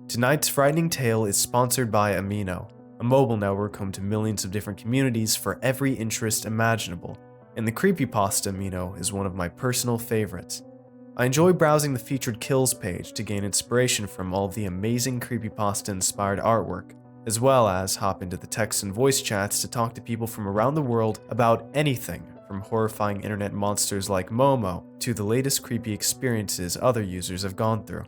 Tonight's frightening tale is sponsored by Amino, a mobile network home to millions of different communities for every interest imaginable, and the Creepypasta Amino is one of my personal favorites. I enjoy browsing the featured kills page to gain inspiration from all of the amazing creepypasta-inspired artwork, as well as hop into the text and voice chats to talk to people from around the world about anything from horrifying internet monsters like Momo to the latest creepy experiences other users have gone through.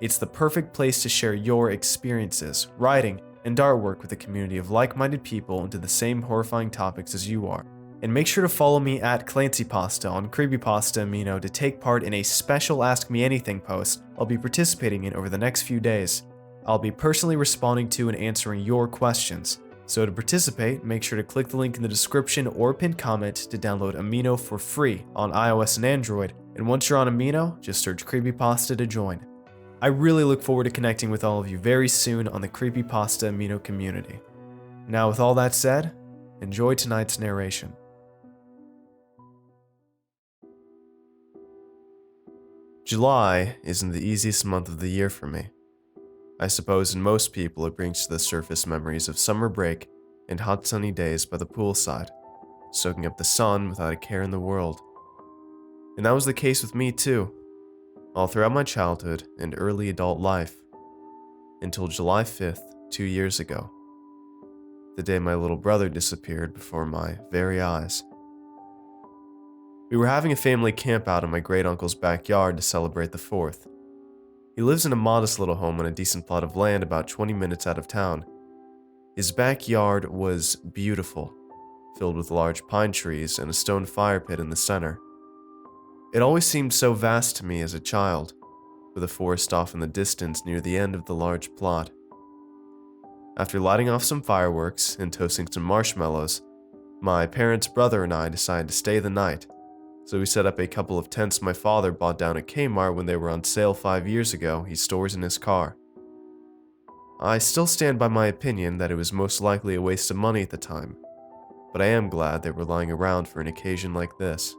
It's the perfect place to share your experiences, writing, and artwork with a community of like-minded people into the same horrifying topics as you are. And make sure to follow me at ClancyPasta on Creepypasta Amino to take part in a special Ask Me Anything post I'll be participating in over the next few days. I'll be personally responding to and answering your questions. So to participate, make sure to click the link in the description or pinned comment to download Amino for free on iOS and Android, and once you're on Amino, just search Creepypasta to join. I really look forward to connecting with all of you very soon on the Creepypasta Amino community. Now with all that said, enjoy tonight's narration. July isn't the easiest month of the year for me. I suppose in most people it brings to the surface memories of summer break and hot sunny days by the poolside, soaking up the sun without a care in the world. And that was the case with me too, all throughout my childhood and early adult life, until July 5th, 2 years ago, the day my little brother disappeared before my very eyes. We were having a family camp out in my great-uncle's backyard to celebrate the 4th. He lives in a modest little home on a decent plot of land about 20 minutes out of town. His backyard was beautiful, filled with large pine trees and a stone fire pit in the center. It always seemed so vast to me as a child, with a forest off in the distance near the end of the large plot. After lighting off some fireworks and toasting some marshmallows, my parents' brother and I decided to stay the night. So we set up a couple of tents my father bought down at Kmart when they were on sale 5 years ago. He stores in his car. I still stand by my opinion that it was most likely a waste of money at the time, but I am glad they were lying around for an occasion like this.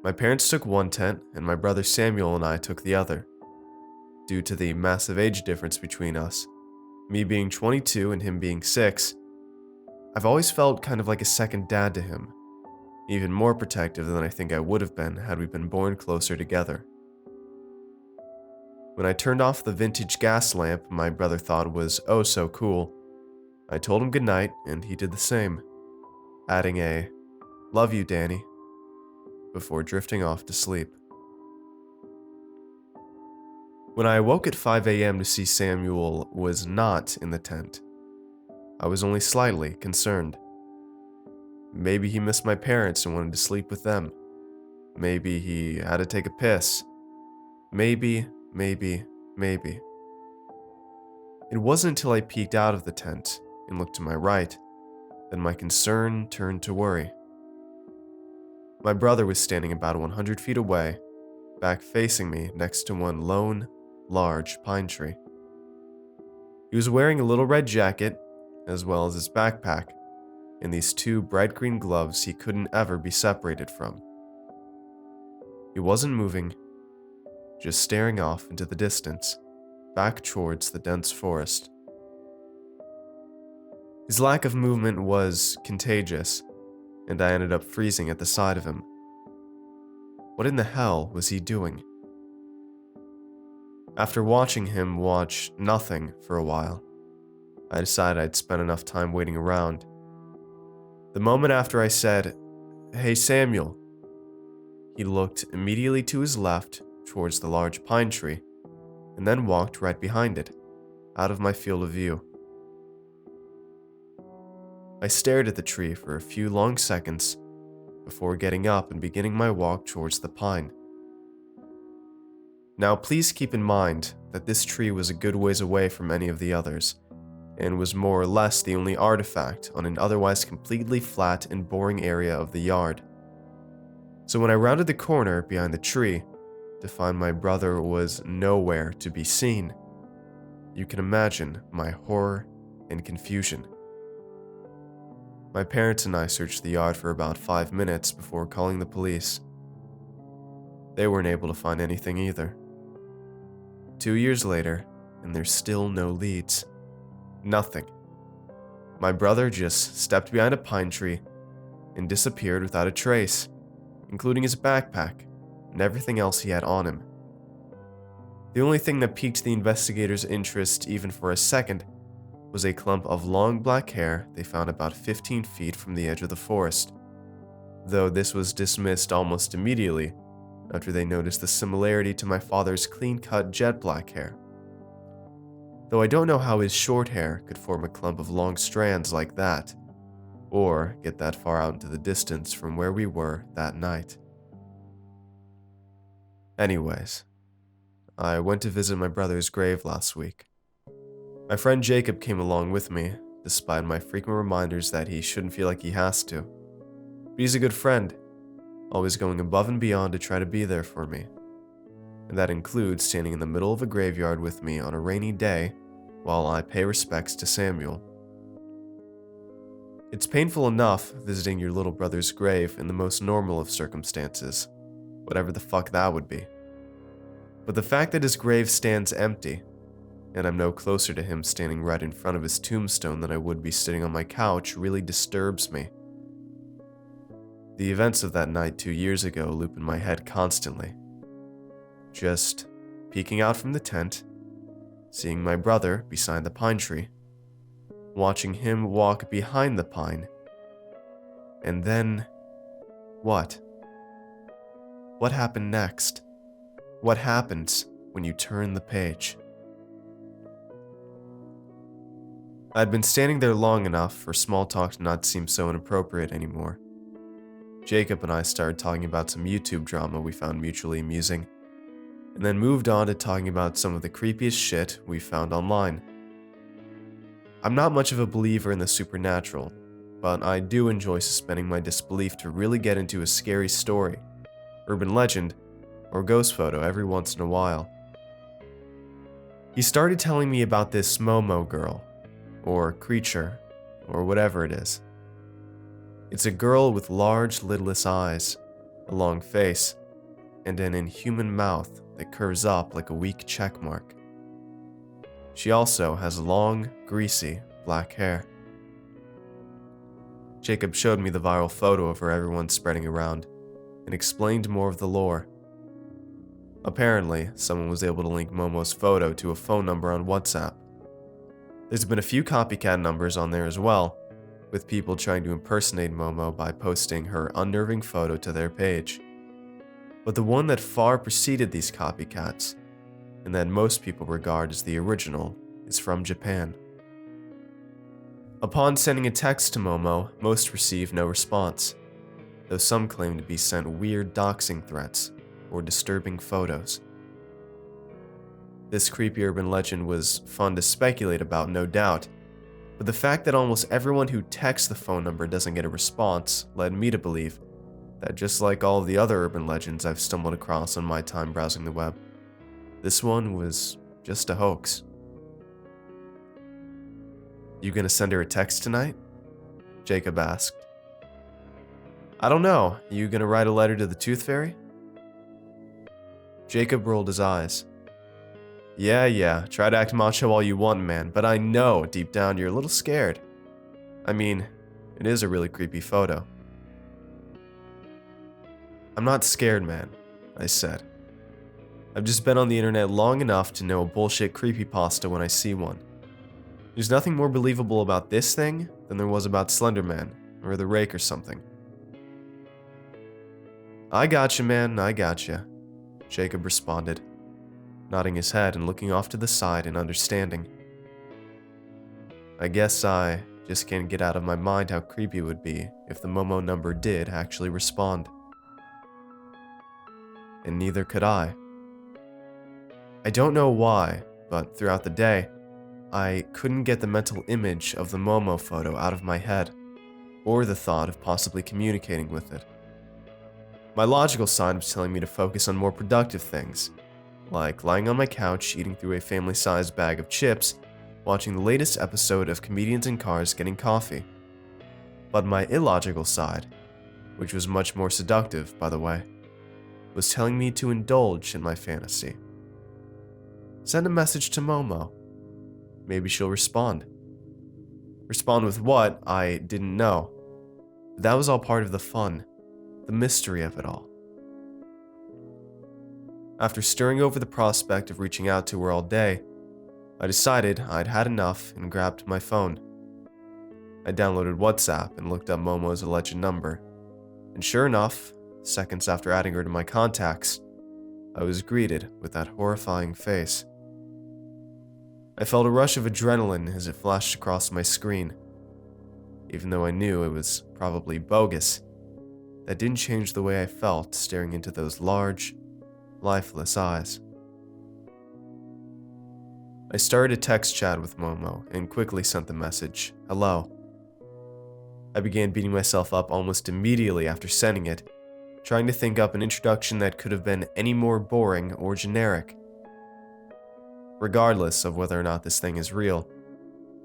My parents took one tent, and my brother Samuel and I took the other. Due to the massive age difference between us, me being 22 and him being 6, I've always felt kind of like a second dad to him. Even more protective than I think I would have been had we been born closer together. When I turned off the vintage gas lamp my brother thought was oh so cool, I told him goodnight and he did the same, adding a "Love you, Danny," before drifting off to sleep. When I awoke at 5 a.m. to see Samuel was not in the tent, I was only slightly concerned. Maybe he missed my parents and wanted to sleep with them. Maybe he had to take a piss. Maybe. It wasn't until I peeked out of the tent and looked to my right that my concern turned to worry. My brother was standing about 100 feet away, back facing me next to one lone, large pine tree. He was wearing a little red jacket, as well as his backpack, and these two bright green gloves he couldn't ever be separated from. He wasn't moving, just staring off into the distance, back towards the dense forest. His lack of movement was contagious, and I ended up freezing at the side of him. What in the hell was he doing? After watching him watch nothing for a while, I decided I'd spent enough time waiting around. The moment after I said, "Hey Samuel," he looked immediately to his left towards the large pine tree, and then walked right behind it, out of my field of view. I stared at the tree for a few long seconds before getting up and beginning my walk towards the pine. Now please keep in mind that this tree was a good ways away from any of the others, and was more or less the only artifact on an otherwise completely flat and boring area of the yard. So when I rounded the corner behind the tree to find my brother was nowhere to be seen, you can imagine my horror and confusion. My parents and I searched the yard for about 5 minutes before calling the police. They weren't able to find anything either. 2 years later, and there's still no leads. Nothing. My brother just stepped behind a pine tree and disappeared without a trace, including his backpack and everything else he had on him. The only thing that piqued the investigators' interest even for a second was a clump of long black hair they found about 15 feet from the edge of the forest, though this was dismissed almost immediately after they noticed the similarity to my father's clean-cut jet black hair. Though I don't know how his short hair could form a clump of long strands like that, or get that far out into the distance from where we were that night. Anyways, I went to visit my brother's grave last week. My friend Jacob came along with me, despite my frequent reminders that he shouldn't feel like he has to. But he's a good friend, always going above and beyond to try to be there for me. And that includes standing in the middle of a graveyard with me on a rainy day while I pay respects to Samuel. It's painful enough visiting your little brother's grave in the most normal of circumstances, whatever the fuck that would be. But the fact that his grave stands empty, and I'm no closer to him standing right in front of his tombstone than I would be sitting on my couch, really disturbs me. The events of that night 2 years ago loop in my head constantly. Just peeking out from the tent, seeing my brother beside the pine tree, watching him walk behind the pine, and then what? What happened next? What happens when you turn the page? I'd been standing there long enough for small talk to not seem so inappropriate anymore. Jacob and I started talking about some YouTube drama we found mutually amusing, and then moved on to talking about some of the creepiest shit we found online. I'm not much of a believer in the supernatural, but I do enjoy suspending my disbelief to really get into a scary story, urban legend, or ghost photo every once in a while. He started telling me about this Momo girl, or creature, or whatever it is. It's a girl with large, lidless eyes, a long face, and an inhuman mouth that curves up like a weak check mark. She also has long, greasy, black hair. Jacob showed me the viral photo of her everyone's spreading around, and explained more of the lore. Apparently, someone was able to link Momo's photo to a phone number on WhatsApp. There's been a few copycat numbers on there as well, with people trying to impersonate Momo by posting her unnerving photo to their page. But the one that far preceded these copycats, and that most people regard as the original, is from Japan. Upon sending a text to Momo, most receive no response, though some claim to be sent weird doxing threats or disturbing photos. This creepy urban legend was fun to speculate about, no doubt, but the fact that almost everyone who texts the phone number doesn't get a response led me to believe that, just like all of the other urban legends I've stumbled across on my time browsing the web, this one was just a hoax. You gonna send her a text tonight? Jacob asked. I don't know. You gonna write a letter to the Tooth Fairy? Jacob rolled his eyes. Yeah, try to act macho all you want, man, but I know deep down you're a little scared. I mean, it is a really creepy photo. I'm not scared, man, I said. I've just been on the internet long enough to know a bullshit creepypasta when I see one. There's nothing more believable about this thing than there was about Slender Man, or the Rake or something. I gotcha, man, I gotcha, Jacob responded, nodding his head and looking off to the side in understanding. I guess I just can't get out of my mind how creepy it would be if the Momo number did actually respond. And neither could I. I don't know why, but throughout the day, I couldn't get the mental image of the Momo photo out of my head, or the thought of possibly communicating with it. My logical side was telling me to focus on more productive things, like lying on my couch eating through a family-sized bag of chips, watching the latest episode of Comedians in Cars Getting Coffee. But my illogical side, which was much more seductive, by the way, was telling me to indulge in my fantasy. Send a message to Momo. Maybe she'll respond. Respond with what, I didn't know. But that was all part of the fun, the mystery of it all. After stirring over the prospect of reaching out to her all day, I decided I'd had enough and grabbed my phone. I downloaded WhatsApp and looked up Momo's alleged number, and sure enough, seconds after adding her to my contacts, I was greeted with that horrifying face. I felt a rush of adrenaline as it flashed across my screen. Even though I knew it was probably bogus, that didn't change the way I felt staring into those large, lifeless eyes. I started a text chat with Momo and quickly sent the message, "Hello." I began beating myself up almost immediately after sending it, trying to think up an introduction that could have been any more boring or generic. Regardless of whether or not this thing is real,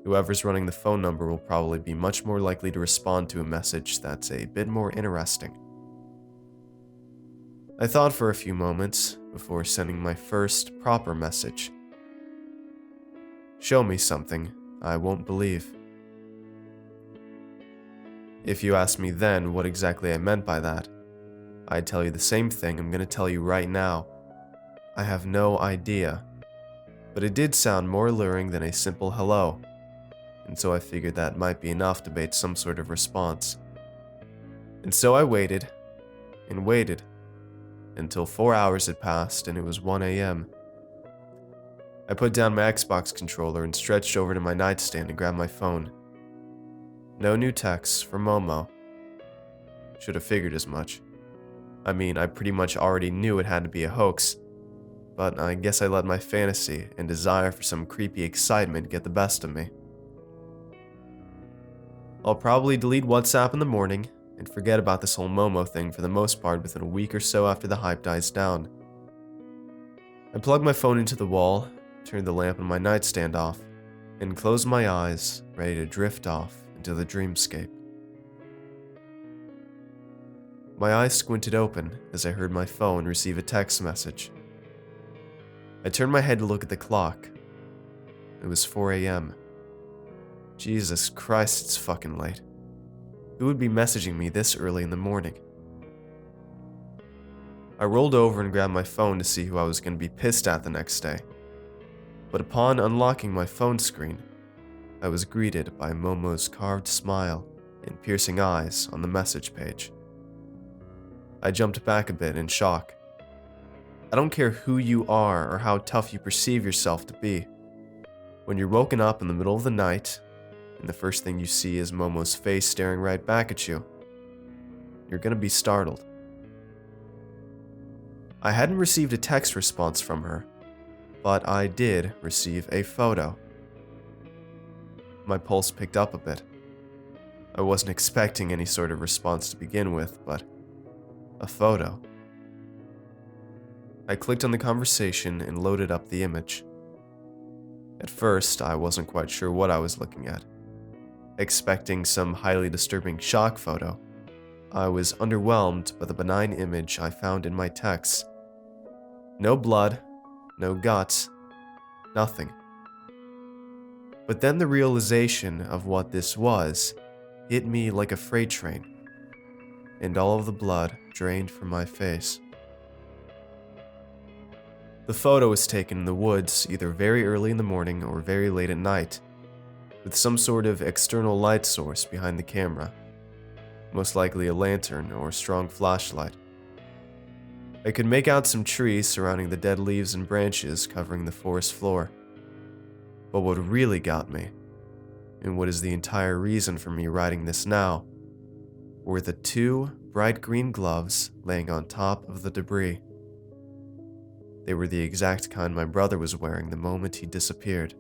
whoever's running the phone number will probably be much more likely to respond to a message that's a bit more interesting. I thought for a few moments before sending my first proper message. Show me something I won't believe. If you asked me then what exactly I meant by that, I'd tell you the same thing I'm going to tell you right now. I have no idea. But it did sound more alluring than a simple hello, and so I figured that might be enough to bait some sort of response. And so I waited, and waited, until 4 hours had passed and it was 1 a.m. I put down my Xbox controller and stretched over to my nightstand and grabbed my phone. No new texts from Momo. Should have figured as much. I mean, I pretty much already knew it had to be a hoax, but I guess I let my fantasy and desire for some creepy excitement get the best of me. I'll probably delete WhatsApp in the morning and forget about this whole Momo thing for the most part within a week or so after the hype dies down. I plugged my phone into the wall, turned the lamp on my nightstand off, and closed my eyes, ready to drift off into the dreamscape. My eyes squinted open as I heard my phone receive a text message. I turned my head to look at the clock. It was 4 a.m. Jesus Christ, it's fucking late. Who would be messaging me this early in the morning? I rolled over and grabbed my phone to see who I was going to be pissed at the next day. But upon unlocking my phone screen, I was greeted by Momo's carved smile and piercing eyes on the message page. I jumped back a bit in shock. I don't care who you are or how tough you perceive yourself to be. When you're woken up in the middle of the night, and the first thing you see is Momo's face staring right back at you, you're gonna be startled. I hadn't received a text response from her, but I did receive a photo. My pulse picked up a bit. I wasn't expecting any sort of response to begin with, but a photo. I clicked on the conversation and loaded up the image. At first, I wasn't quite sure what I was looking at. Expecting some highly disturbing shock photo, I was underwhelmed by the benign image I found in my texts. No blood, no guts, nothing. But then the realization of what this was hit me like a freight train, and all of the blood drained from my face. The photo was taken in the woods either very early in the morning or very late at night, with some sort of external light source behind the camera, most likely a lantern or a strong flashlight. I could make out some trees surrounding the dead leaves and branches covering the forest floor. But what really got me, and what is the entire reason for me writing this now, were the 2 bright green gloves laying on top of the debris. They were the exact kind my brother was wearing the moment he disappeared.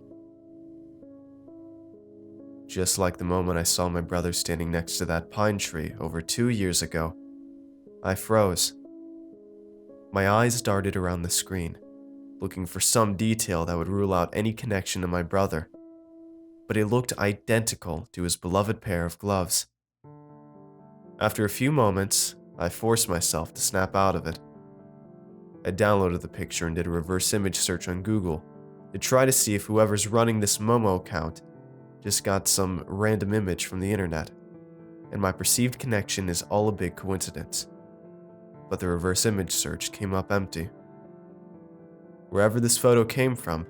Just like the moment I saw my brother standing next to that pine tree over 2 years ago, I froze. My eyes darted around the screen, looking for some detail that would rule out any connection to my brother, but it looked identical to his beloved pair of gloves. After a few moments, I forced myself to snap out of it. I downloaded the picture and did a reverse image search on Google, to try to see if whoever's running this Momo account just got some random image from the internet, and my perceived connection is all a big coincidence. But the reverse image search came up empty. Wherever this photo came from,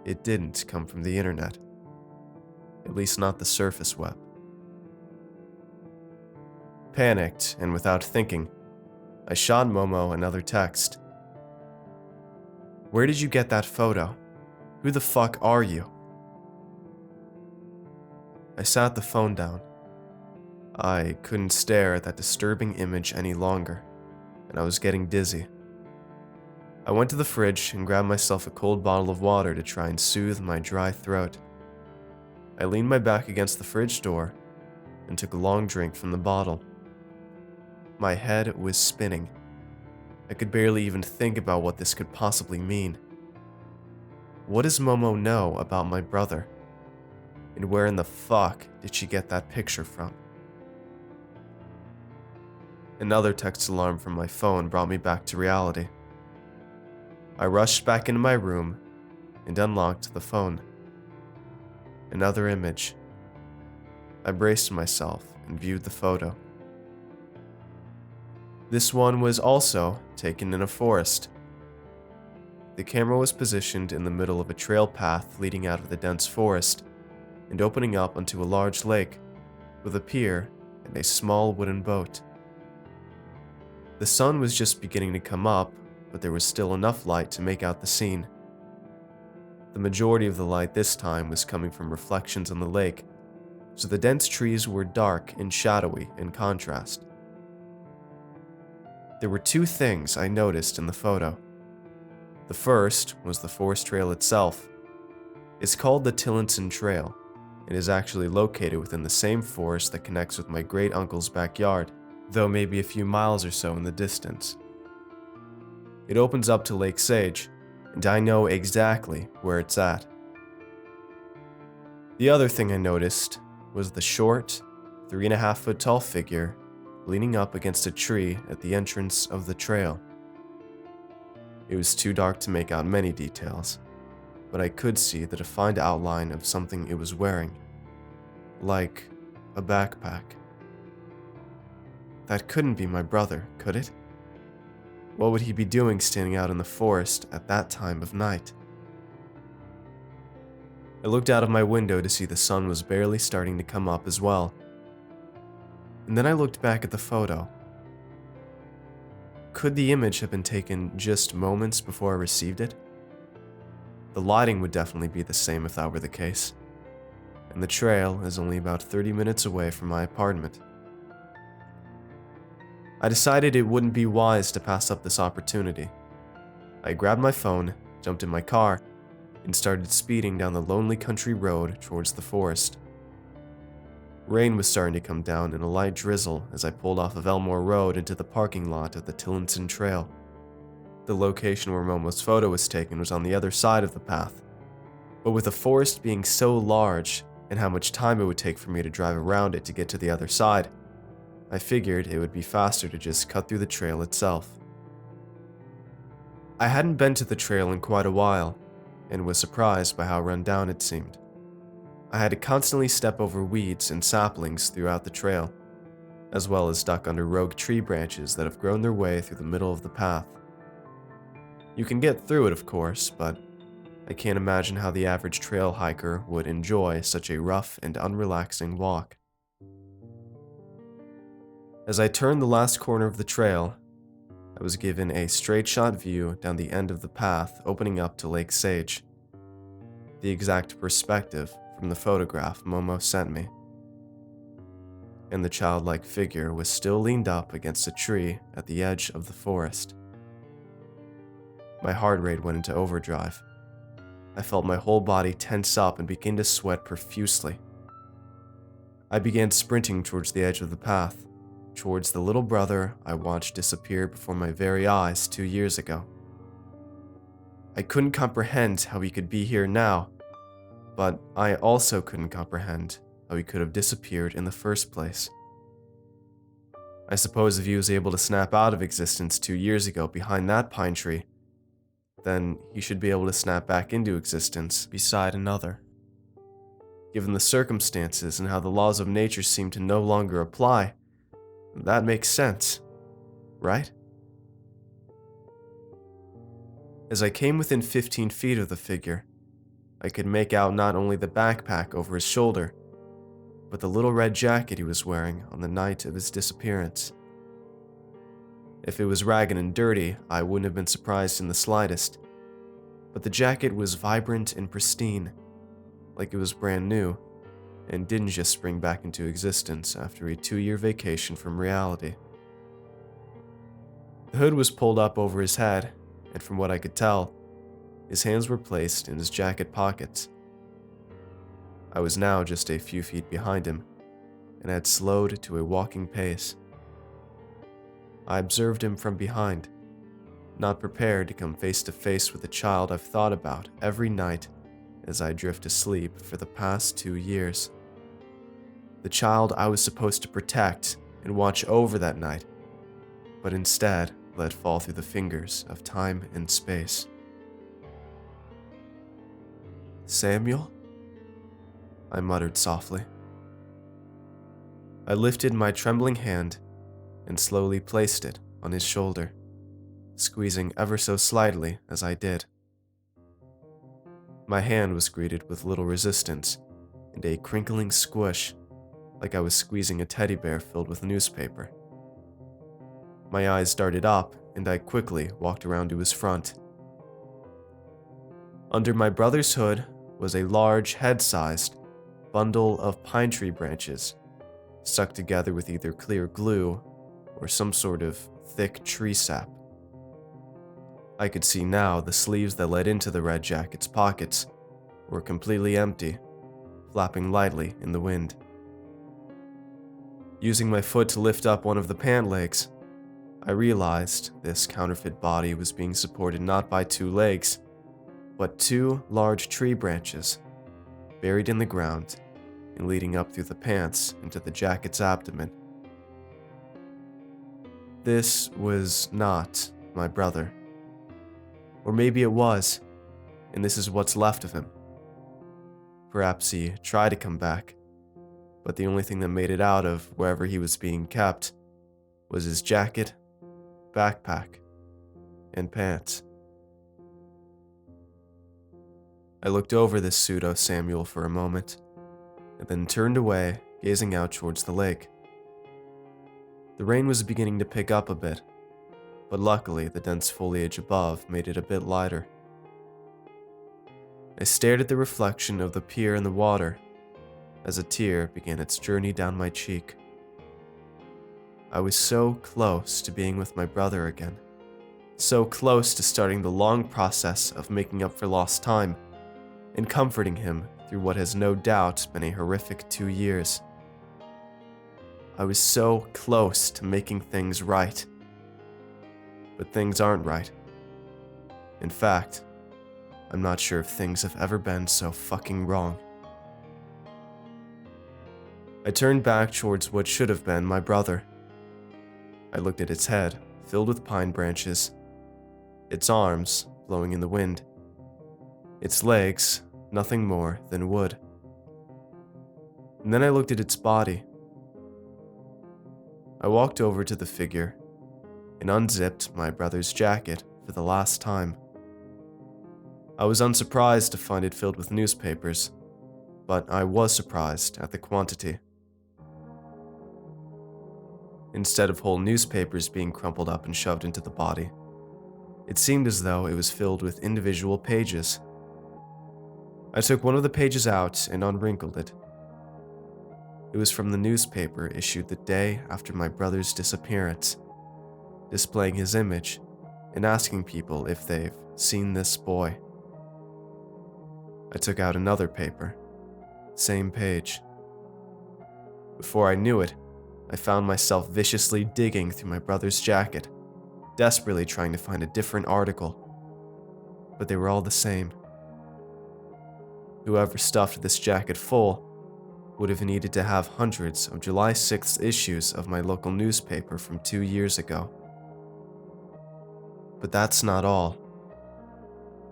it didn't come from the internet. At least not the surface web. Panicked and without thinking, I shot Momo another text. "Where did you get that photo? Who the fuck are you?" I sat the phone down. I couldn't stare at that disturbing image any longer, and I was getting dizzy. I went to the fridge and grabbed myself a cold bottle of water to try and soothe my dry throat. I leaned my back against the fridge door and took a long drink from the bottle. My head was spinning. I could barely even think about what this could possibly mean. What does Momo know about my brother? And where in the fuck did she get that picture from? Another text alarm from my phone brought me back to reality. I rushed back into my room and unlocked the phone. Another image. I braced myself and viewed the photo. This one was also taken in a forest. The camera was positioned in the middle of a trail path leading out of the dense forest and opening up onto a large lake with a pier and a small wooden boat. The sun was just beginning to come up, but there was still enough light to make out the scene. The majority of the light this time was coming from reflections on the lake, so the dense trees were dark and shadowy in contrast. There were two things I noticed in the photo. The first was the forest trail itself. It's called the Tillinson Trail, and is actually located within the same forest that connects with my great uncle's backyard, though maybe a few miles or so in the distance. It opens up to Lake Sage, and I know exactly where it's at. The other thing I noticed was the short, 3.5-foot tall figure leaning up against a tree at the entrance of the trail. It was too dark to make out many details, but I could see the defined outline of something it was wearing, like a backpack. That couldn't be my brother, could it? What would he be doing standing out in the forest at that time of night? I looked out of my window to see the sun was barely starting to come up as well. And then I looked back at the photo. Could the image have been taken just moments before I received it? The lighting would definitely be the same if that were the case. And the trail is only about 30 minutes away from my apartment. I decided it wouldn't be wise to pass up this opportunity. I grabbed my phone, jumped in my car, and started speeding down the lonely country road towards the forest. Rain was starting to come down in a light drizzle as I pulled off of Elmore Road into the parking lot of the Tillinson Trail. The location where Momo's photo was taken was on the other side of the path, but with the forest being so large and how much time it would take for me to drive around it to get to the other side, I figured it would be faster to just cut through the trail itself. I hadn't been to the trail in quite a while, and was surprised by how run down it seemed. I had to constantly step over weeds and saplings throughout the trail, as well as duck under rogue tree branches that have grown their way through the middle of the path. You can get through it, of course, but I can't imagine how the average trail hiker would enjoy such a rough and unrelaxing walk. As I turned the last corner of the trail, I was given a straight-shot view down the end of the path opening up to Lake Sage. The exact perspective from the photograph Momo sent me. And the childlike figure was still leaned up against a tree at the edge of the forest. My heart rate went into overdrive. I felt my whole body tense up and begin to sweat profusely. I began sprinting towards the edge of the path, towards the little brother I watched disappear before my very eyes 2 years ago. I couldn't comprehend how he could be here now, but I also couldn't comprehend how he could have disappeared in the first place. I suppose if he was able to snap out of existence 2 years ago behind that pine tree, then he should be able to snap back into existence beside another. Given the circumstances and how the laws of nature seem to no longer apply, that makes sense, right? As I came within 15 feet of the figure, I could make out not only the backpack over his shoulder, but the little red jacket he was wearing on the night of his disappearance. If it was ragged and dirty, I wouldn't have been surprised in the slightest, but the jacket was vibrant and pristine, like it was brand new, and didn't just spring back into existence after a 2-year vacation from reality. The hood was pulled up over his head, and from what I could tell, his hands were placed in his jacket pockets. I was now just a few feet behind him, and had slowed to a walking pace. I observed him from behind, not prepared to come face to face with the child I've thought about every night as I drift to sleep for the past 2 years. The child I was supposed to protect and watch over that night, but instead let fall through the fingers of time and space. "Samuel?" I muttered softly. I lifted my trembling hand and slowly placed it on his shoulder, squeezing ever so slightly as I did. My hand was greeted with little resistance and a crinkling squish, like I was squeezing a teddy bear filled with newspaper. My eyes darted up, and I quickly walked around to his front. Under my brother's hood was a large, head-sized bundle of pine tree branches, stuck together with either clear glue or some sort of thick tree sap. I could see now the sleeves that led into the red jacket's pockets were completely empty, flapping lightly in the wind. Using my foot to lift up one of the pant legs, I realized this counterfeit body was being supported not by 2 legs, but 2 large tree branches, buried in the ground and leading up through the pants into the jacket's abdomen. This was not my brother. Or maybe it was, and this is what's left of him. Perhaps he tried to come back, but the only thing that made it out of wherever he was being kept was his jacket, backpack, and pants. I looked over this pseudo-Samuel for a moment, and then turned away, gazing out towards the lake. The rain was beginning to pick up a bit, but luckily the dense foliage above made it a bit lighter. I stared at the reflection of the pier in the water as a tear began its journey down my cheek. I was so close to being with my brother again, so close to starting the long process of making up for lost time and comforting him through what has no doubt been a horrific 2 years. I was so close to making things right. But things aren't right. In fact, I'm not sure if things have ever been so fucking wrong. I turned back towards what should have been my brother. I looked at its head, filled with pine branches, its arms blowing in the wind, its legs nothing more than wood. And then I looked at its body. I walked over to the figure and unzipped my brother's jacket for the last time. I was unsurprised to find it filled with newspapers, but I was surprised at the quantity. Instead of whole newspapers being crumpled up and shoved into the body, it seemed as though it was filled with individual pages. I took one of the pages out and unwrinkled it. It was from the newspaper issued the day after my brother's disappearance, displaying his image and asking people if they've seen this boy. I took out another paper, same page. Before I knew it, I found myself viciously digging through my brother's jacket, desperately trying to find a different article, but they were all the same. Whoever stuffed this jacket full would have needed to have hundreds of July 6th issues of my local newspaper from 2 years ago. But that's not all.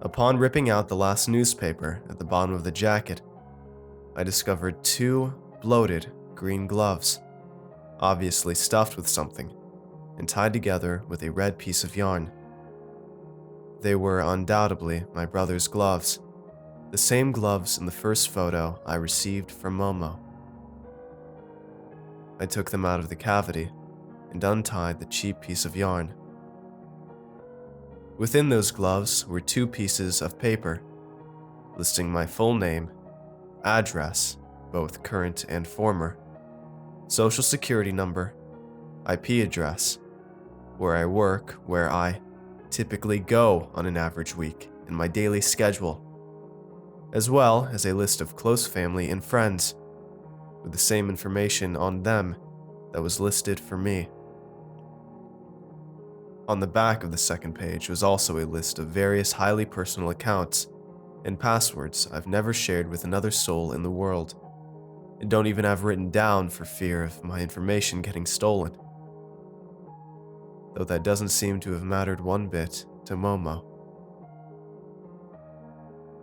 Upon ripping out the last newspaper at the bottom of the jacket, I discovered 2 bloated green gloves, obviously stuffed with something, and tied together with a red piece of yarn. They were undoubtedly my brother's gloves, the same gloves in the first photo I received from Momo. I took them out of the cavity and untied the cheap piece of yarn. Within those gloves were 2 pieces of paper, listing my full name, address, both current and former, social security number, IP address, where I work, where I typically go on an average week, and my daily schedule, as well as a list of close family and friends, with the same information on them that was listed for me. On the back of the second page was also a list of various highly personal accounts and passwords I've never shared with another soul in the world, and don't even have written down for fear of my information getting stolen. Though that doesn't seem to have mattered one bit to Momo.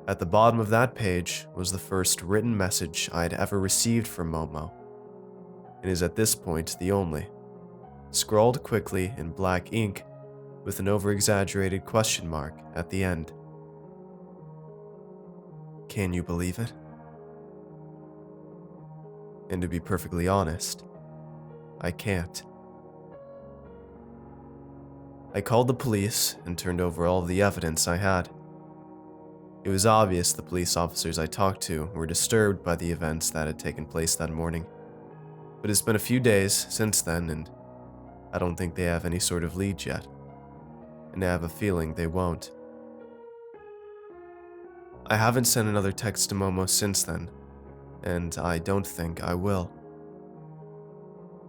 At the bottom of that page was the first written message I had ever received from Momo, and is at this point the only, scrawled quickly in black ink with an over-exaggerated question mark at the end. Can you believe it? And to be perfectly honest, I can't. I called the police and turned over all of the evidence I had. It was obvious the police officers I talked to were disturbed by the events that had taken place that morning, but it's been a few days since then and I don't think they have any sort of lead yet, and I have a feeling they won't. I haven't sent another text to Momo since then, and I don't think I will.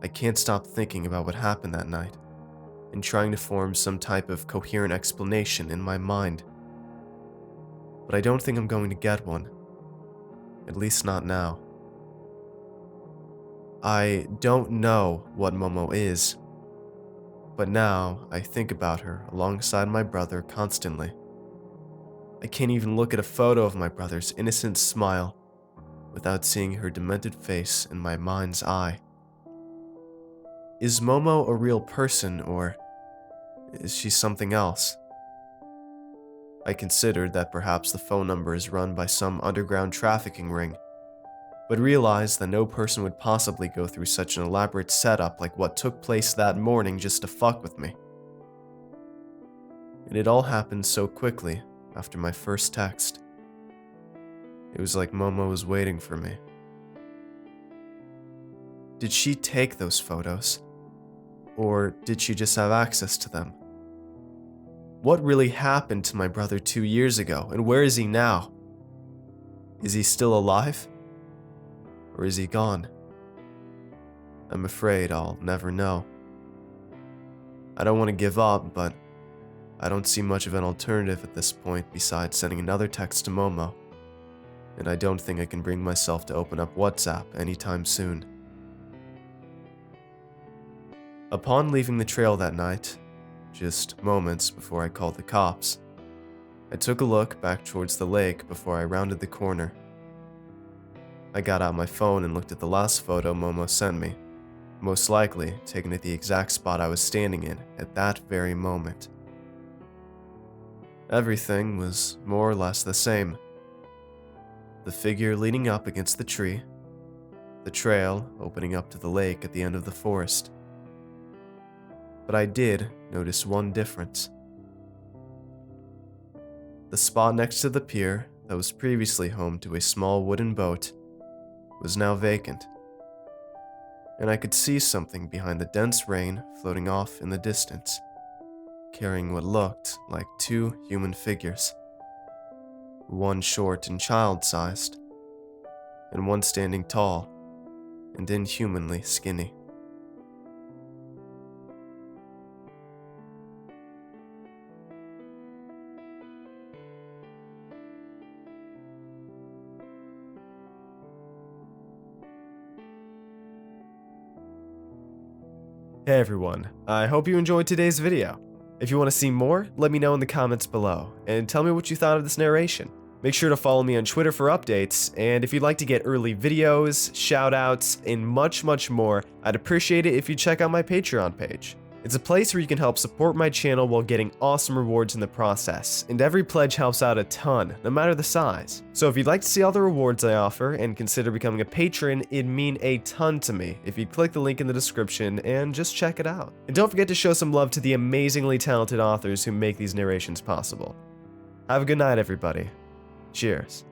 I can't stop thinking about what happened that night, and trying to form some type of coherent explanation in my mind. But I don't think I'm going to get one, at least not now. I don't know what Momo is, but now I think about her alongside my brother constantly. I can't even look at a photo of my brother's innocent smile without seeing her demented face in my mind's eye. Is Momo a real person, or is she something else? I considered that perhaps the phone number is run by some underground trafficking ring, but realized that no person would possibly go through such an elaborate setup like what took place that morning just to fuck with me. And it all happened so quickly after my first text. It was like Momo was waiting for me. Did she take those photos? Or did she just have access to them? What really happened to my brother 2 years ago, and where is he now? Is he still alive? Or is he gone? I'm afraid I'll never know. I don't want to give up, but I don't see much of an alternative at this point besides sending another text to Momo, and I don't think I can bring myself to open up WhatsApp anytime soon. Upon leaving the trail that night, just moments before I called the cops, I took a look back towards the lake before I rounded the corner. I got out my phone and looked at the last photo Momo sent me, most likely taken at the exact spot I was standing in at that very moment. Everything was more or less the same. The figure leaning up against the tree, the trail opening up to the lake at the end of the forest. But I did notice one difference. The spot next to the pier that was previously home to a small wooden boat was now vacant, and I could see something behind the dense rain floating off in the distance, carrying what looked like 2 human figures, one short and child-sized, and one standing tall and inhumanly skinny. Hey everyone, I hope you enjoyed today's video. If you want to see more, let me know in the comments below, and tell me what you thought of this narration. Make sure to follow me on Twitter for updates, and if you'd like to get early videos, shoutouts, and much more, I'd appreciate it if you check out my Patreon page. It's a place where you can help support my channel while getting awesome rewards in the process, and every pledge helps out a ton, no matter the size. So if you'd like to see all the rewards I offer and consider becoming a patron, it'd mean a ton to me if you'd click the link in the description and just check it out. And don't forget to show some love to the amazingly talented authors who make these narrations possible. Have a good night, everybody. Cheers.